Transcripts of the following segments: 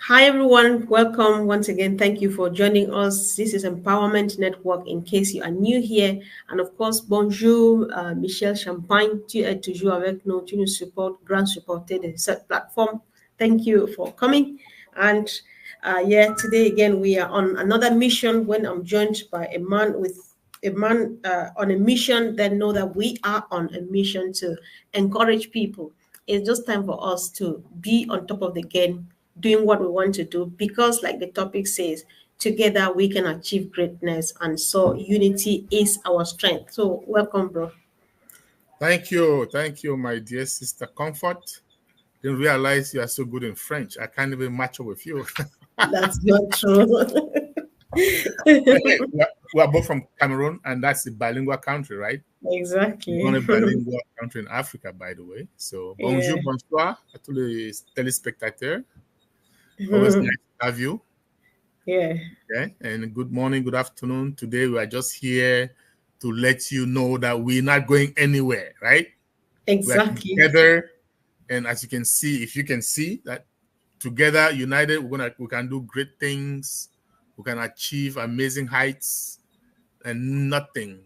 Hi, everyone. Welcome once again. Thank you for joining us. This is Empowerment Network in case you are new here. And of course, bonjour, Michel Champagne, tu es toujours avec nous, tu nous supportes, grand supporter de cette plateforme. Thank you for coming. And today again, we are on another mission when I'm joined by a man on a mission, then know that we are on a mission to encourage people. It's just time for us to be on top of the game, doing what we want to do, because like the topic says, together we can achieve greatness, and so unity is our strength. So welcome, bro. Thank you, my dear sister Comfort. Didn't realize you are so good in French. I can't even match up with you. That's not true. We are both from Cameroon, and that's a bilingual country, right? Exactly. We're on a bilingual country in Africa, by the way. So bonjour, bonsoir à tous les téléspectateurs. Always nice to have you. Yeah. Okay. And good morning, good afternoon. Today we are just here to let you know that we're not going anywhere, right? Exactly. We're together, and as you can see, if you can see that together, united, we can do great things. We can achieve amazing heights, and nothing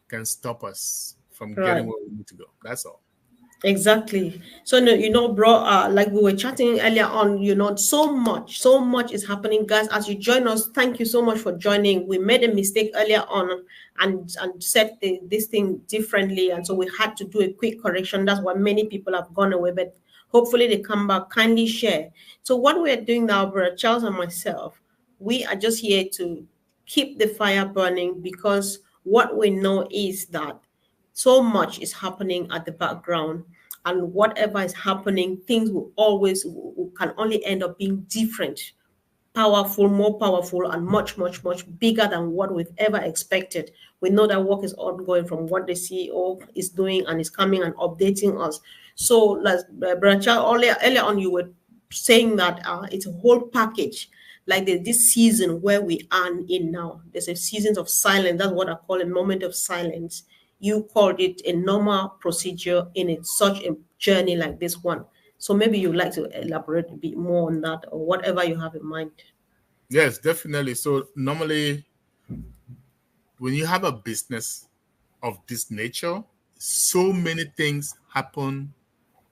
can stop us from getting where we need to go. That's all. Exactly. So, bro, like we were chatting earlier on, so much is happening, guys. As you join us, thank you so much for joining. We made a mistake earlier on and set this thing differently. And so we had to do a quick correction. That's why many people have gone away, but hopefully they come back. Kindly share. So what we're doing now, bro, Charles and myself, we are just here to keep the fire burning, because what we know is that so much is happening at the background, and whatever is happening, things can only end up being different, powerful, more powerful, and much, much, much bigger than what we've ever expected. We know that work is ongoing from what the CEO is doing and is coming and updating us. So, Brother earlier on, you were saying that it's a whole package. Like this season where we are in now, there's a season of silence. That's what I call a moment of silence. You called it a normal procedure in such a journey like this one. So maybe you'd like to elaborate a bit more on that, or whatever you have in mind. Yes, definitely. So normally, when you have a business of this nature, so many things happen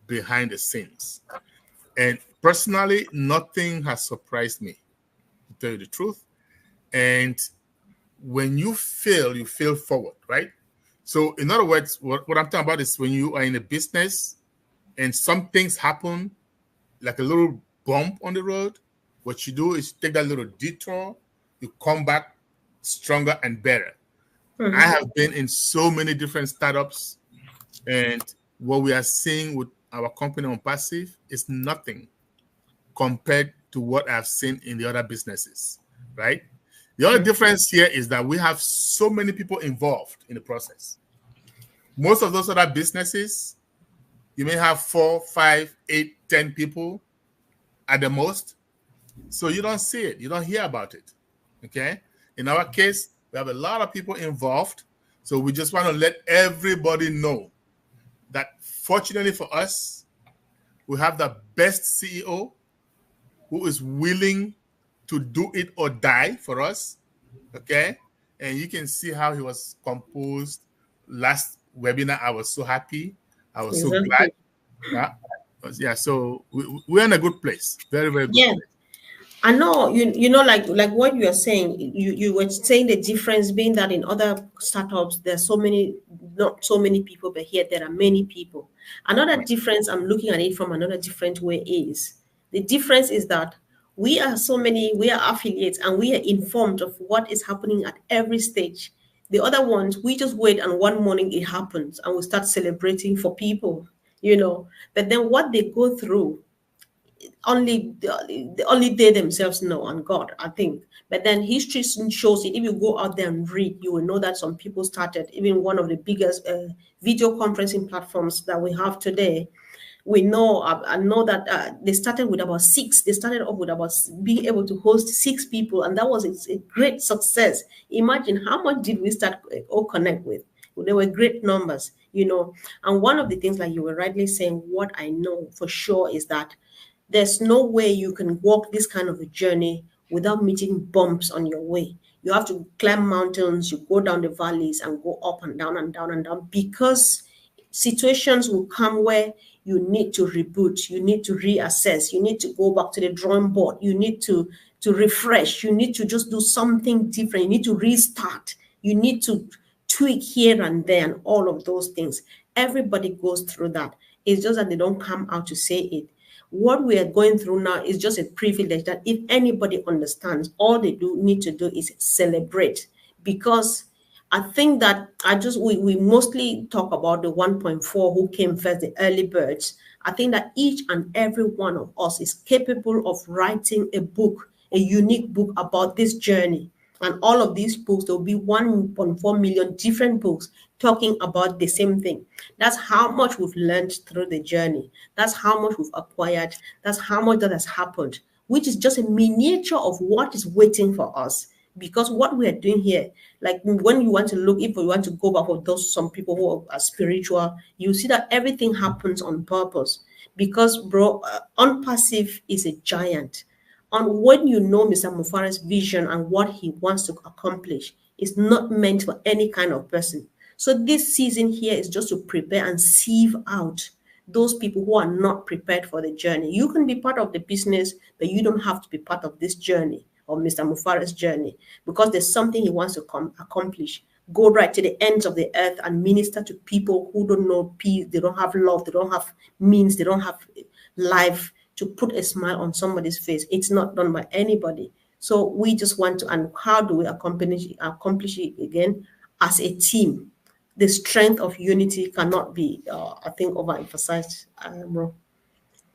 behind the scenes. And personally, nothing has surprised me, to tell you the truth. And when you fail forward, right? So in other words, what I'm talking about is when you are in a business and some things happen, like a little bump on the road, what you do is take that little detour, you come back stronger and better. Mm-hmm. I have been in so many different startups, and what we are seeing with our company OnPassive is nothing compared to what I've seen in the other businesses, right? The only difference here is that we have so many people involved in the process. Most of those other businesses, you may have 4, 5, 8, 10 people at the most. So you don't see it. You don't hear about it. Okay? In our case, we have a lot of people involved. So we just want to let everybody know that fortunately for us, we have the best CEO who is willing to do it or die for us. Okay? And you can see how he was composed last webinar. I was so happy. I was so glad. Yeah, so we're in a good place. Very, very good place. I know, like what you are saying, you were saying the difference being that in other startups, there's not so many people, but here there are many people. Another difference, I'm looking at it from another different way, is the difference is that we are affiliates, and we are informed of what is happening at every stage. The other ones, we just wait, and one morning it happens and we start celebrating for people, but then what they go through, only they themselves know, and God, I think. But then history shows it. If you go out there and read, you will know that some people started, even one of the biggest video conferencing platforms that we have today. We know, I know that they started with about 6. They started off with about being able to host 6 people, and that was a great success. Imagine how much did we start OCONNECT with? They were great numbers, And one of the things, like you were rightly saying, what I know for sure is that There's no way you can walk this kind of a journey without meeting bumps on your way. You have to climb mountains, you go down the valleys and go up and down and down and down, because situations will come where you need to reboot, you need to reassess, you need to go back to the drawing board, you need to refresh, you need to just do something different, you need to restart, you need to tweak here and there, and all of those things. Everybody goes through that. It's just that they don't come out to say it. What we are going through now is just a privilege that if anybody understands, all they do need to do is celebrate. Because I think that we mostly talk about the 1.4 who came first, the early birds. I think that each and every one of us is capable of writing a book, a unique book about this journey. And all of these books, there will be 1.4 million different books talking about the same thing. That's how much we've learned through the journey. That's how much we've acquired. That's how much that has happened, which is just a miniature of what is waiting for us. Because what we are doing here, like when you want to look, if you want to go back for those some people who are spiritual, you see that everything happens on purpose. Because, bro, OnPassive is a giant. And when you know Mr. Mufara's vision and what he wants to accomplish, it's not meant for any kind of person. So this season here is just to prepare and sieve out those people who are not prepared for the journey. You can be part of the business, but you don't have to be part of this journey or Mr. Mufara's journey, because there's something he wants to accomplish. Go right to the ends of the earth and minister to people who don't know peace, they don't have love, they don't have means, they don't have life to put a smile on somebody's face. It's not done by anybody. So we just want to, and how do we accomplish it again? As a team. The strength of unity cannot be, I think, overemphasized, bro.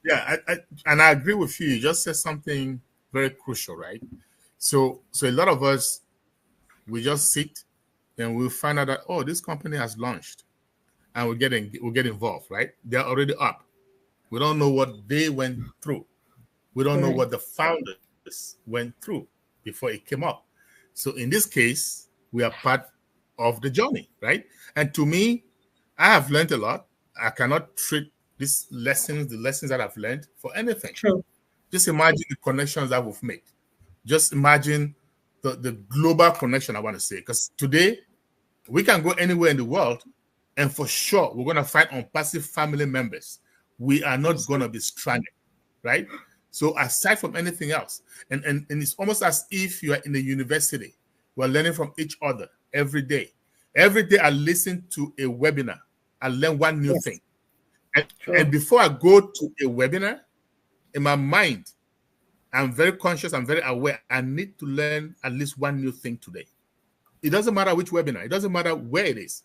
Yeah, and I agree with you. You just said something very crucial, right? So a lot of us, we just sit and we'll find out that, oh, this company has launched, and we'll get involved, right? They're already up. We don't know what they went through. We don't know what the founders went through before it came up. So in this case, we are part of the journey, right? And to me, I have learned a lot. I cannot treat these lessons, the lessons that I've learned, for anything. True. Just imagine the connections that we've made. Just imagine the global connection, I want to say. Because today, we can go anywhere in the world, and for sure, we're going to find OnPassive family members. We are not going to be stranded, right? So aside from anything else, and it's almost as if you are in a university. We're learning from each other every day. Every day I listen to a webinar. I learn one new thing. And before I go to a webinar, in my mind, I'm very conscious, I'm very aware. I need to learn at least one new thing today. It doesn't matter which webinar. It doesn't matter where it is.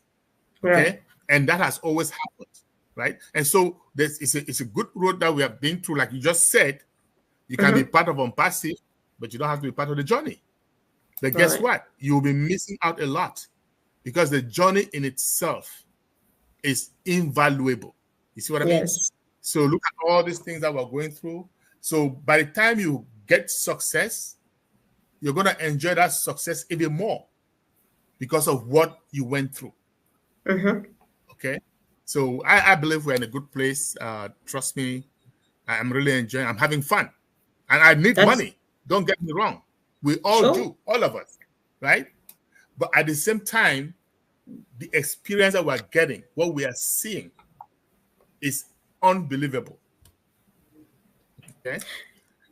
Okay? Right. And that has always happened. Right? And so it's a good road that we have been through. Like you just said, you can be part of OnPassive, but you don't have to be part of the journey. But guess what? You'll be missing out a lot, because the journey in itself is invaluable. You see what I mean? So look at all these things that we're going through. So by the time you get success, you're going to enjoy that success even more because of what you went through. Okay? So I believe we're in a good place. Trust me, I'm really enjoying. I'm having fun, and I need money. Don't get me wrong. We all do, all of us, right? But at the same time, the experience that we're getting, what we are seeing, is unbelievable. Okay.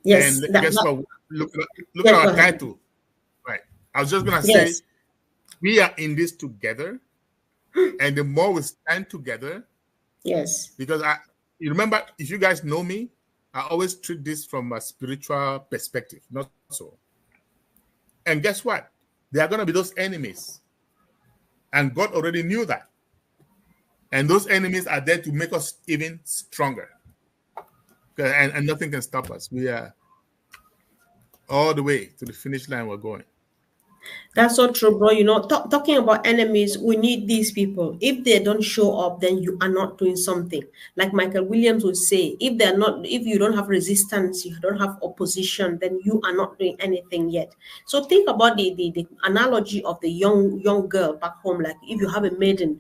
Yes. And guess what? Look at our title. Right. I was just gonna say, we are in this together. And the more we stand together, because you remember, if you guys know me, I always treat this from a spiritual perspective, not so. And guess what? There are going to be those enemies. And God already knew that. And those enemies are there to make us even stronger. And nothing can stop us. We are all the way to the finish line we're going. That's so true, bro. You know, talking about enemies, we need these people. If they don't show up, then you are not doing something. Like Michael Williams would say, if you don't have resistance, you don't have opposition, then you are not doing anything yet. So think about the analogy of the young girl back home. Like if you have a maiden,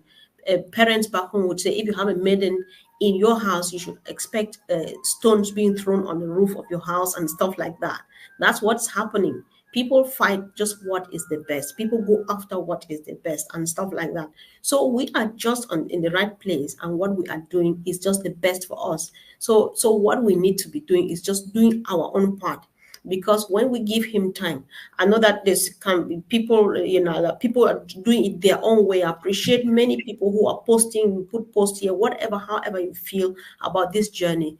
parents back home would say, if you have a maiden in your house, you should expect stones being thrown on the roof of your house and stuff like that. That's what's happening. People fight just what is the best. People go after what is the best and stuff like that. So we are just in the right place, and what we are doing is just the best for us. So what we need to be doing is just doing our own part, because when we give him time, I know that there's can be people, that people are doing it their own way. I appreciate many people who are posting, put posts here, whatever, however you feel about this journey.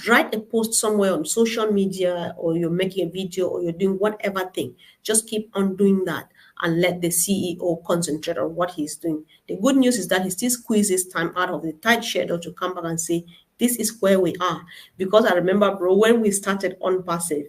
Write a post somewhere on social media, or you're making a video, or you're doing whatever thing. Just keep on doing that and let the CEO concentrate on what he's doing. The good news is that he still squeezes time out of the tight schedule to come back and say, this is where we are. Because I remember, bro, when we started OnPassive,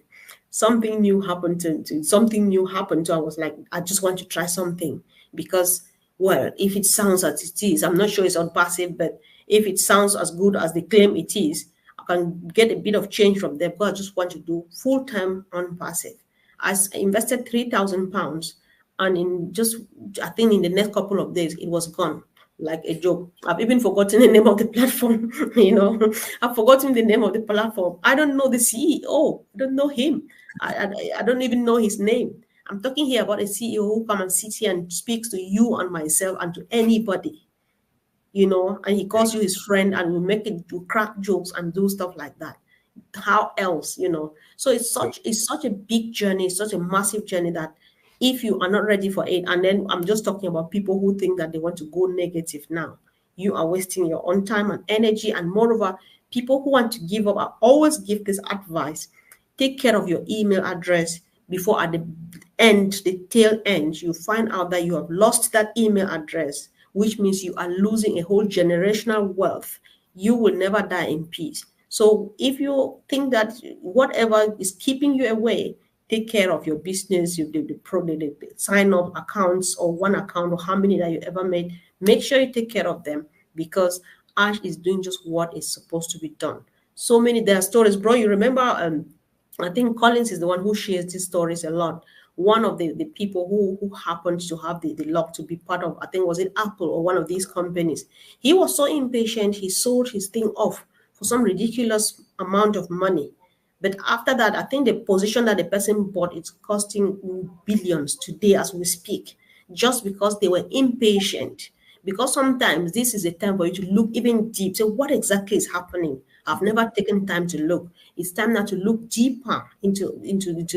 something new happened to I was like, I just want to try something, because, well, if it sounds as it is, I'm not sure it's OnPassive, but if it sounds as good as they claim it is, I can get a bit of change from them, but I just want to do full-time OnPassive. I invested £3,000, and I think in the next couple of days, it was gone like a joke. I've even forgotten the name of the platform. I've forgotten the name of the platform. I don't know the CEO. I don't know him. I don't even know his name. I'm talking here about a CEO who come and sits here and speaks to you and myself and to anybody, and he calls you his friend, and we make it to crack jokes and do stuff like that. How else, So it's such a big journey, it's such a massive journey, that if you are not ready for it, and then I'm just talking about people who think that they want to go negative now, you are wasting your own time and energy. And moreover, people who want to give up, I always give this advice: take care of your email address, before at the tail end, you find out that you have lost that email address, which means you are losing a whole generational wealth. You will never die in peace. So if you think that whatever is keeping you away, take care of your business, the sign up accounts, or one account, or how many that you ever made. Make sure you take care of them, because Ash is doing just what is supposed to be done. So many, there are stories, bro. You remember, I think Collins is the one who shares these stories a lot. One of the people who happened to have the luck to be part of, I think, was it Apple or one of these companies. He was so impatient, he sold his thing off for some ridiculous amount of money. But after that, I think the position that the person bought is costing billions today as we speak, just because they were impatient. Because sometimes this is a time for you to look even deep. So what exactly is happening? I've never taken time to look. It's time now to look deeper into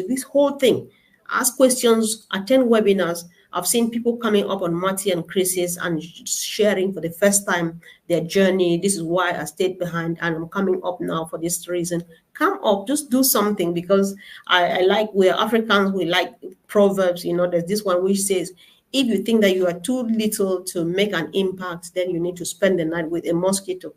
this whole thing. Ask questions, attend webinars. I've seen people coming up on Marty and Chris's and sharing for the first time their journey. This is why I stayed behind, and I'm coming up now for this reason. Come up, just do something, because I like, we're Africans, we like proverbs. There's this one which says, if you think that you are too little to make an impact, then you need to spend the night with a mosquito.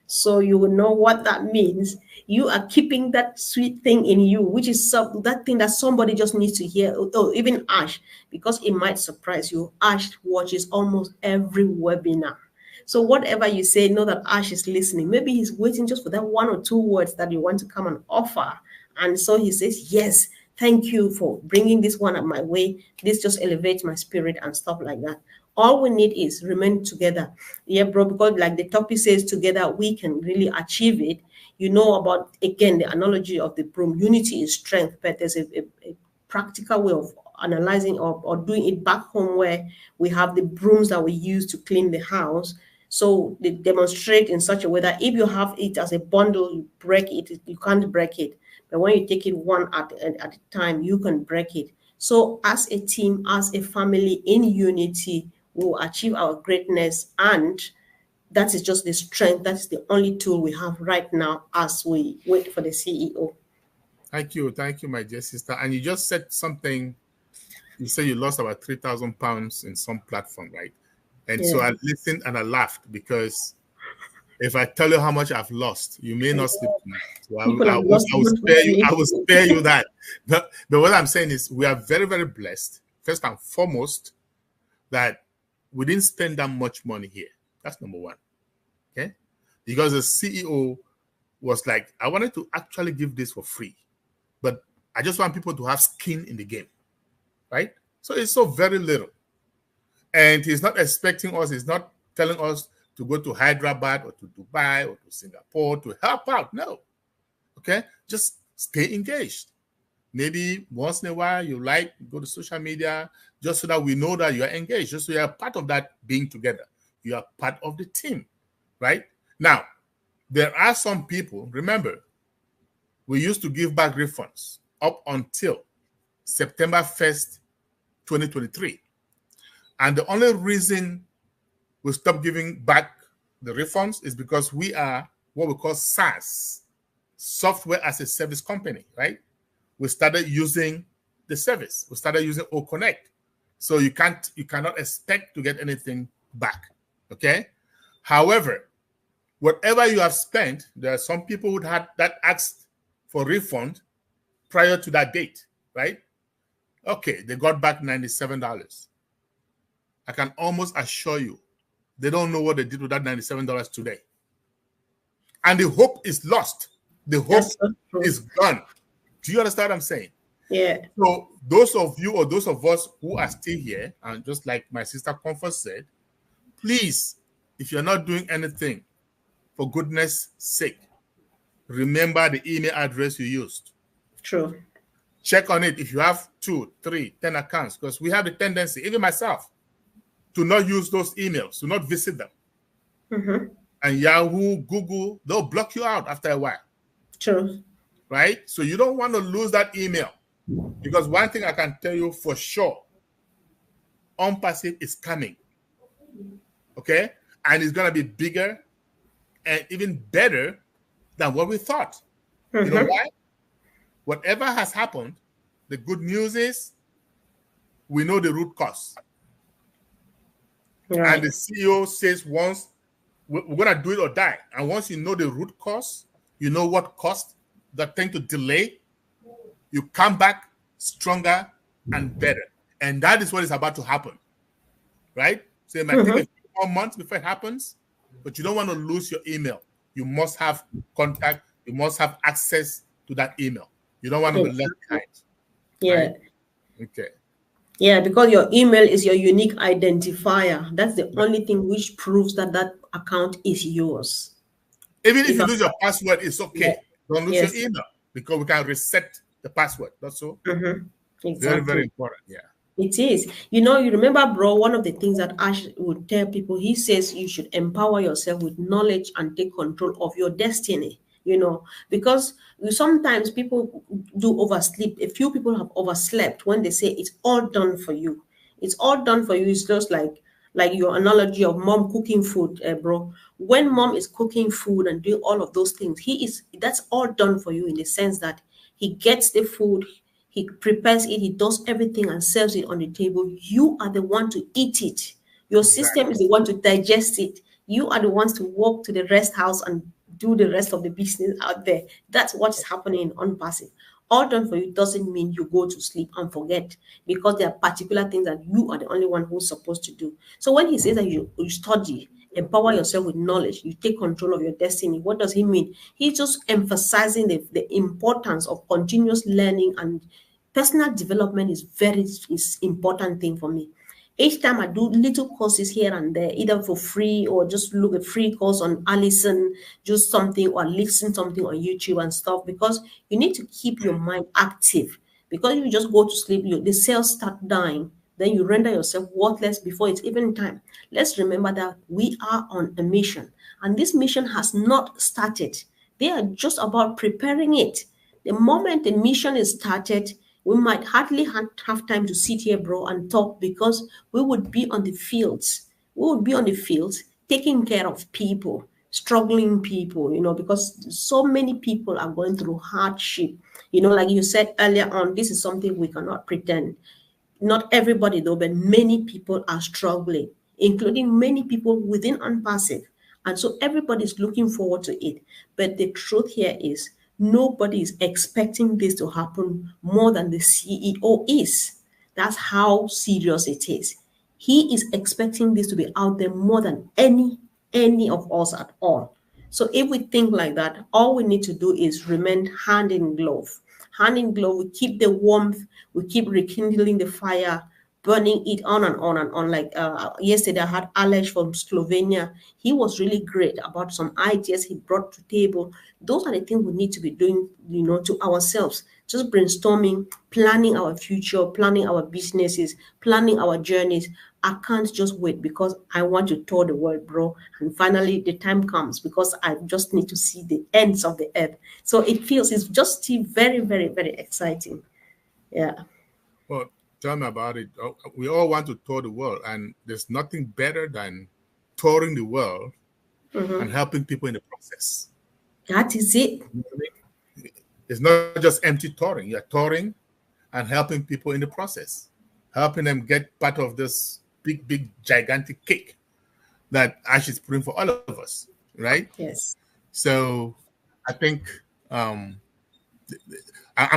So you will know what that means. You are keeping that sweet thing in you, which is that thing that somebody just needs to hear. Or even Ash, because it might surprise you. Ash watches almost every webinar. So whatever you say, know that Ash is listening. Maybe he's waiting just for that one or two words that you want to come and offer. And so he says, yes, thank you for bringing this one up my way. This just elevates my spirit and stuff like that. All we need is remain together. Yeah, bro, because like the topic says, together we can really achieve it. About, again, the analogy of the broom. Unity is strength, but there's a practical way of analyzing or doing it back home, where we have the brooms that we use to clean the house. So they demonstrate in such a way that if you have it as a bundle, you break it, you can't break it. But when you take it one at a time, you can break it. So as a team, as a family in unity, we will achieve our greatness. And that is just the strength. That's the only tool we have right now as we wait for the CEO. Thank you, my dear sister. And you just said something. You said you lost about £3,000 in some platform, right? And so I listened and I laughed, because if I tell you how much I've lost, you may not sleep tonight. So I will spare you that. But what I'm saying is, we are very, very blessed, first and foremost, that we didn't spend that much money here. That's number one. Okay? Because the CEO was like, I wanted to actually give this for free, but I just want people to have skin in the game. Right? So it's so very little. And he's not expecting us, he's not telling us to go to Hyderabad or to Dubai or to Singapore to help out. No. Okay? Just stay engaged. Maybe once in a while you go to social media just so that we know that you are engaged, just so you are part of that being together. You are part of the team, right? Now, there are some people, remember, we used to give back refunds up until September 1st, 2023. And the only reason we stopped giving back the refunds is because we are what we call SaaS, software as a service company, right? We started using the service. We started using OCONNECT. So you cannot expect to get anything back, okay? However, whatever you have spent, there are some people who had that asked for refund prior to that date, right? Okay, they got back $97. I can almost assure you, they don't know what they did with that $97 today. And the hope is lost. The hope is gone. Do you understand what I'm saying? Yeah. So those of you or those of us who are still here, and just like my sister Comfort said, please, if you're not doing anything, for goodness sake, remember the email address you used. True. Check on it if you have 2, 3, 10 accounts, because we have the tendency, even myself, to not use those emails, to not visit them. Mm-hmm. And Yahoo, Google, they'll block you out after a while. True. Right? So you don't want to lose that email, because one thing I can tell you for sure, OnPassive is coming. Okay? And it's going to be bigger and even better than what we thought. Mm-hmm. You know why? Whatever has happened, the good news is we know the root cause. Right. And the CEO says once we're going to do it or die. And once you know the root cause, you know what caused that thing to delay, you come back stronger and better. And that is what is about to happen. Right? So it might take a few more months before it happens, but you don't want to lose your email. You must have contact. You must have access to that email. You don't want to be left behind. Yeah. Right? Okay. Yeah, because your email is your unique identifier. That's the only thing which proves that that account is yours. Even if you lose your password, it's okay. Yeah. Don't lose your email, because we can reset the password. That's all. Exactly. Very, very important. Yeah. It is. You know, you remember, bro, one of the things that Ash would tell people, he says you should empower yourself with knowledge and take control of your destiny, you know, because sometimes people do oversleep. A few people have overslept when they say it's all done for you. It's all done for you. It's just like your analogy of mom cooking food, bro. When mom is cooking food and doing all of those things, that's all done for you in the sense that he gets the food, he prepares it, he does everything and serves it on the table. You are the one to eat it. Your system is the one to digest it. You are the ones to walk to the rest house and do the rest of the business out there. That's what's happening on OnPassive. All done for you doesn't mean you go to sleep and forget, because there are particular things that you are the only one who's supposed to do. So when he says that you study, empower yourself with knowledge, you take control of your destiny, what does he mean? He's just emphasizing the importance of continuous learning, and personal development is important thing for me. Each time I do little courses here and there, either for free or just look at free course on Allison, just something, or listen something on YouTube and stuff, because you need to keep your mind active. Because you just go to sleep, the cells start dying, then you render yourself worthless before it's even time. Let's remember that we are on a mission, and this mission has not started. They are just about preparing it. The moment the mission is started, we might hardly have time to sit here, bro, and talk, because we would be on the fields. We would be on the fields taking care of people, struggling people, you know, because so many people are going through hardship. You know, like you said earlier on, this is something we cannot pretend. Not everybody, though, but many people are struggling, including many people within OnPassive. And so everybody's looking forward to it. But the truth here is, nobody is expecting this to happen more than the CEO is. That's how serious it is. He is expecting this to be out there more than any of us at all. So if we think like that, all we need to do is remain hand in glove. Hand in glove, we keep the warmth, we keep rekindling the fire, burning it on and on and on. Like yesterday, I had Alex from Slovenia. He was really great about some ideas he brought to table. Those are the things we need to be doing, to ourselves. Just brainstorming, planning our future, planning our businesses, planning our journeys. I can't just wait because I want to tour the world, bro. And finally, the time comes because I just need to see the ends of the earth. So it's just still very, very, very exciting. Yeah. Well, tell me about it. We all want to tour the world, and there's nothing better than touring the world and helping people in the process. That is it. It's not just empty touring. You're touring and helping people in the process, helping them get part of this big, big, gigantic cake that Ash is putting for all of us, right? Yes. So I think I'm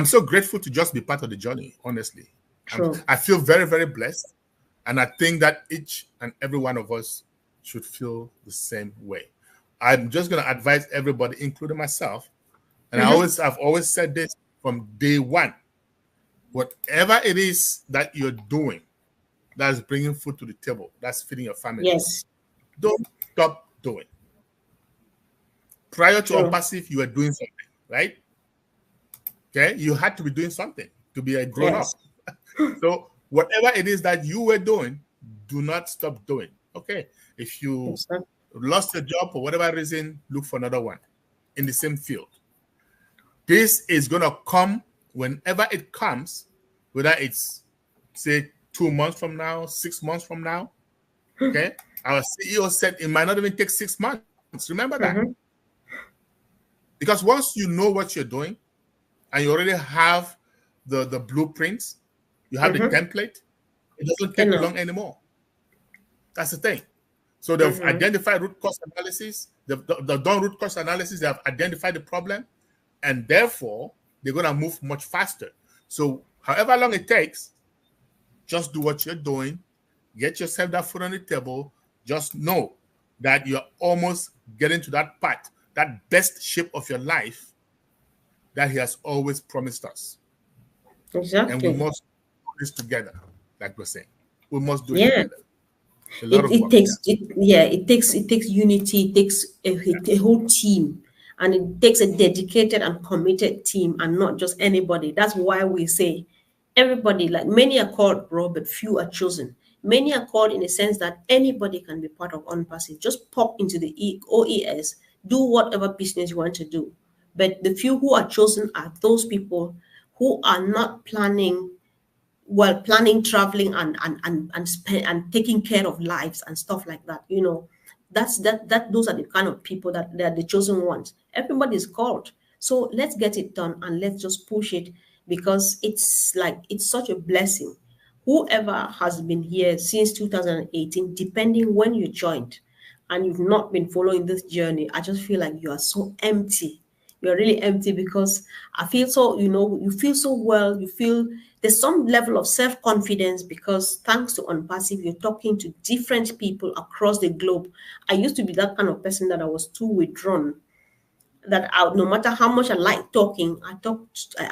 so grateful to just be part of the journey, honestly. True. I feel very, very blessed. And I think that each and every one of us should feel the same way. I'm just going to advise everybody, including myself. And I've always said this from day one. Whatever it is that you're doing, that's bringing food to the table, that's feeding your family. Yes. Don't stop doing. Prior to OnPassive, you were doing something, right? Okay, you had to be doing something to be a grown-up. So whatever it is that you were doing, do not stop doing. Okay, if you lost your job for whatever reason, look for another one in the same field. This is going to come whenever it comes, whether it's, say, 2 months from now, 6 months from now. Okay, our CEO said it might not even take 6 months. Remember that. Because once you know what you're doing and you already have the blueprints, you have the template, it doesn't take long anymore. That's the thing. So they've identified root cause analysis, they've done root cause analysis, they have identified the problem, and therefore they're going to move much faster. So however long it takes, just do what you're doing, get yourself that food on the table, just know that you're almost getting to that part, that best shape of your life that he has always promised us. Exactly. And we must do this together, like we're saying. We must do it together. It takes unity, it takes a whole team, and it takes a dedicated and committed team and not just anybody. That's why we say everybody, like many are called, bro, but few are chosen. Many are called in the sense that anybody can be part of OnPassive. Just pop into the OES, do whatever business you want to do. But the few who are chosen are those people who are not planning traveling and taking care of lives and stuff like that. Those are the kind of people that they're the chosen ones. Everybody's called. So let's get it done and let's just push it, because it's such a blessing. Whoever has been here since 2018, depending when you joined, and you've not been following this journey, I just feel like you are so empty. You're really empty, because I feel so, you feel so well. You feel there's some level of self-confidence because thanks to OnPassive, you're talking to different people across the globe. I used to be that kind of person that I was too withdrawn, that no matter how much I like talking, I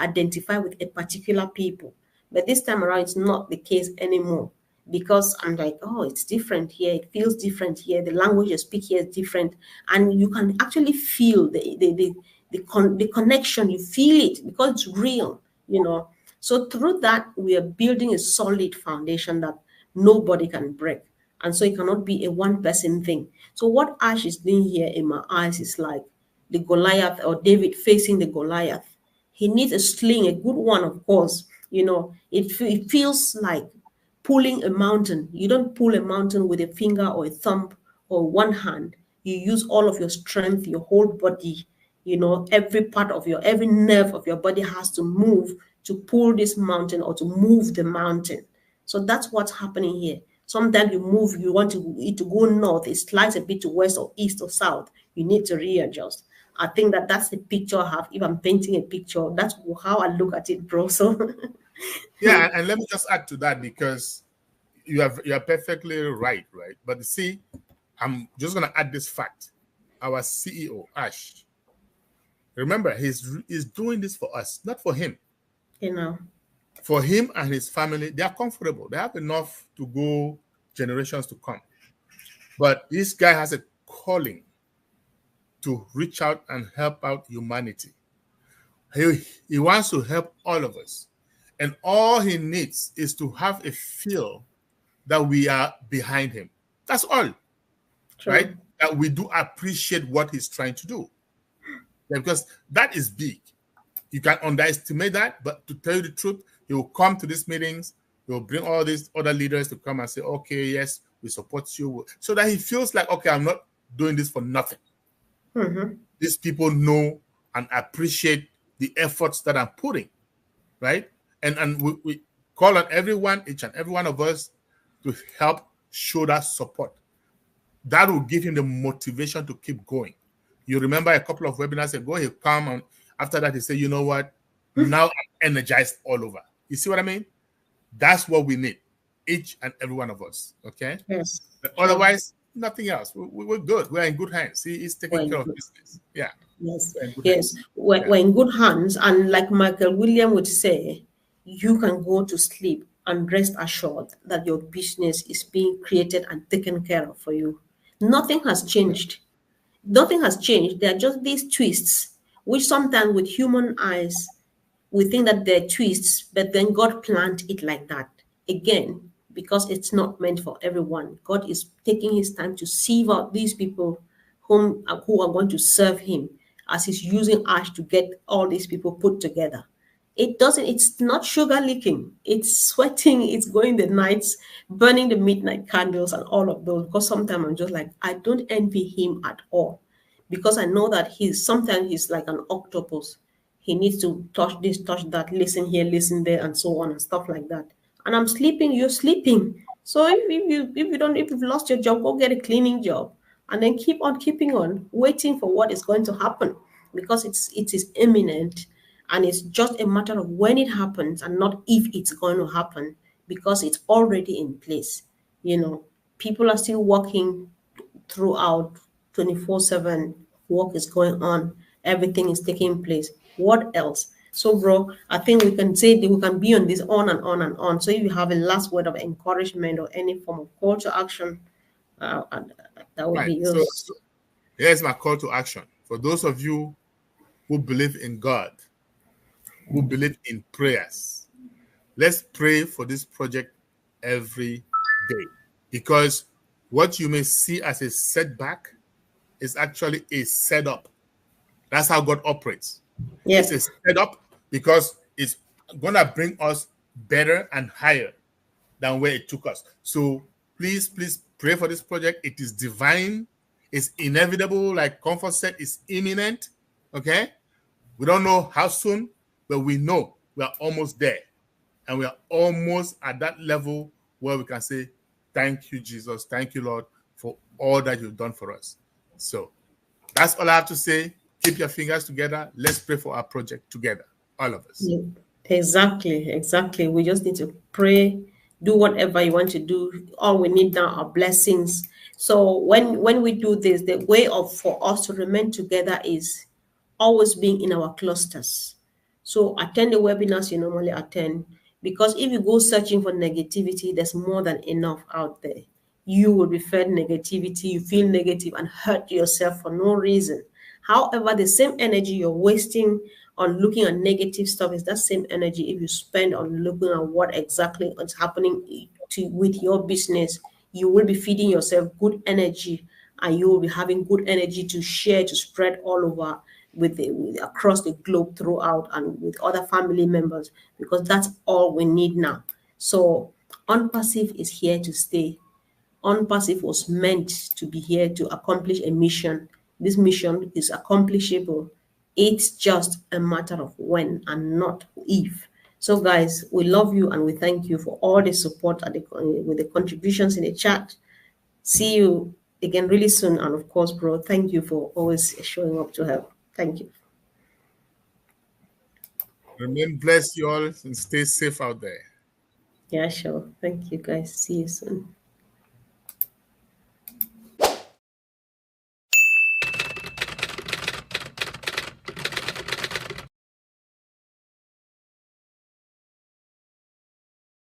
identify with a particular people. But this time around, it's not the case anymore, because I'm like, oh, it's different here. It feels different here. The language you speak here is different. And you can actually feel the connection. You feel it because it's real, So through that, we are building a solid foundation that nobody can break. And so it cannot be a one-person thing. So what Ash is doing here in my eyes is like the Goliath, or David facing the Goliath. He needs a sling, a good one, of course. It feels like pulling a mountain. You don't pull a mountain with a finger or a thumb or one hand. You use all of your strength, your whole body. Every nerve of your body has to move to pull this mountain or to move the mountain. So that's what's happening here. Sometimes you move, you want it to go north, it slides a bit to west or east or south. You need to readjust. I think that's the picture I have. If I'm painting a picture, that's how I look at it, bro. So yeah, and let me just add to that, because you're perfectly right? But see, I'm just gonna add this fact. Our CEO, Ash, remember, he's doing this for us, not for him. For him and his family, they are comfortable. They have enough to go generations to come. But this guy has a calling to reach out and help out humanity. He wants to help all of us. And all he needs is to have a feel that we are behind him. That's all. True. Right? That we do appreciate what he's trying to do. Yeah, because that is big. You can underestimate that, but to tell you the truth, he will come to these meetings, he will bring all these other leaders to come and say, okay, yes, we support you. So that he feels like, okay, I'm not doing this for nothing. Mm-hmm. These people know and appreciate the efforts that I'm putting, right? And we call on everyone, each and every one of us, to help show that support. That will give him the motivation to keep going. You remember a couple of webinars ago, he'll come and after that he said, you know what? Now I'm energized all over. You see what I mean? That's what we need, each and every one of us. Okay? Yes. But otherwise, nothing else. We're good. We're in good hands. He's taking care of business. Yeah. Yes. Yes. We're in good hands. And like Michael William would say, you can go to sleep and rest assured that your business is being created and taken care of for you. Nothing has changed. Nothing has changed. There are just these twists, which sometimes with human eyes, we think that they're twists, but then God planned it like that. Again, because it's not meant for everyone. God is taking his time to sieve out these people who are going to serve him as he's using ash to get all these people put together. It's not sugar leaking. It's sweating. It's going the nights, burning the midnight candles and all of those. Because sometimes I'm just like, I don't envy him at all. Because I know that sometimes he's like an octopus. He needs to touch this, touch that, listen here, listen there, and so on and stuff like that. And I'm sleeping, you're sleeping. So if you've lost your job, go get a cleaning job. And then keep on keeping on, waiting for what is going to happen. Because it is imminent. And it's just a matter of when it happens and not if it's going to happen, because it's already in place. People are still working throughout 24/7. Work is going on. Everything is taking place. What else? So, bro, I think we can say that we can be on this on and on and on. So if you have a last word of encouragement or any form of call to action, that would be yours. So here's my call to action. For those of you who believe in God, who believe in prayers, let's pray for this project every day, because what you may see as a setback is actually a setup. That's how God operates. Yes. It's a setup because it's going to bring us better and higher than where it took us. So please pray for this project. It is divine. It's inevitable. Like Comfort said, it's imminent. Okay? We don't know how soon, but we know we are almost there. And we are almost at that level where we can say, thank you, Jesus. Thank you, Lord, for all that you've done for us. So that's all I have to say. Keep your fingers together. Let's pray for our project together, all of us. Yeah, exactly. We just need to pray, do whatever you want to do. All we need now are blessings. So when we do this, the way for us to remain together is always being in our clusters. So attend the webinars you normally attend, because if you go searching for negativity, there's more than enough out there. You will be fed negativity, you feel negative and hurt yourself for no reason. However, the same energy you're wasting on looking at negative stuff is that same energy if you spend on looking at what exactly is happening with your business. You will be feeding yourself good energy, and you will be having good energy to share, to spread all over across the globe throughout, and with other family members, because that's all we need now. So OnPassive is here to stay. OnPassive was meant to be here to accomplish a mission. This mission is accomplishable. It's just a matter of when and not if. So guys, we love you and we thank you for all the support with the contributions in the chat. See you again really soon. And of course, bro, thank you for always showing up to help. Thank you. Remain blessed, you all, and stay safe out there. Yeah, sure. Thank you, guys. See you soon.